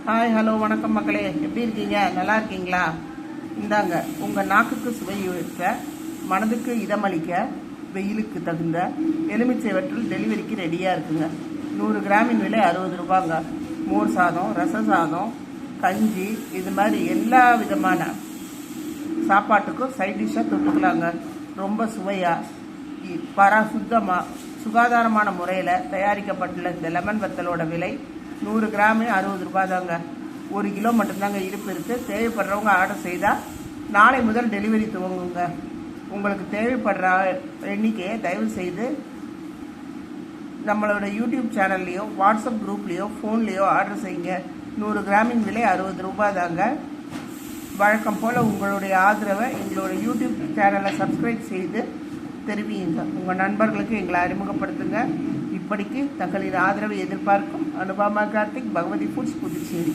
Hi hello வணக்கம் மக்களே, எப்படி இருக்கீங்க? நல்லா இருக்கீங்களா? இந்தாங்க உங்கள் நாக்குக்கு சுவையூட்ட, மனதுக்கு இதமளிக்க, வெயிலுக்கு தகுந்த எலுமிச்சை வற்றல் டெலிவரிக்கு ரெடியாக இருக்குங்க. 100 கிராமின் விலை 60 ரூபாங்க. மோர் சாதம், ரச சாதம், கஞ்சி, இது மாதிரி எல்லா விதமான சாப்பாட்டுக்கும் சைட் டிஷ்ஷாக தொட்டுக்கலாங்க. ரொம்ப சுவையாக சுத்தமாக சுகாதாரமான முறையில் தயாரிக்கப்பட்டுள்ள இந்த லெமன் வத்தலோட விலை 100 கிராமு 60 ரூபா தாங்க. 1 கிலோ மட்டும்தாங்க இருப்பு இருக்குது. தேவைப்படுறவங்க ஆர்டர் செய்தால் நாளை முதல் டெலிவரி துவங்குங்க. உங்களுக்கு தேவைப்படுற எண்ணிக்கையை தயவு செய்து நம்மளோட யூடியூப் சேனல்லையோ வாட்ஸ்அப் குரூப்லேயோ ஃபோன்லேயோ ஆர்டர் செய்யுங்க. 100 கிராமின் விலை 60 ரூபா தாங்க. வழக்கம் போல் உங்களுடைய ஆதரவை எங்களோட யூடியூப் சேனலை சப்ஸ்கிரைப் செய்து தெரிவியுங்க. உங்கள் நண்பர்களுக்கு எங்களை அறிமுகப்படுத்துங்க. இப்படிக்கு தங்களின் ஆதரவை எதிர்பார்க்கும் அனுபமா கார்த்திக், பகவதி ஃபுட்ஸ், புதுச்சேரி.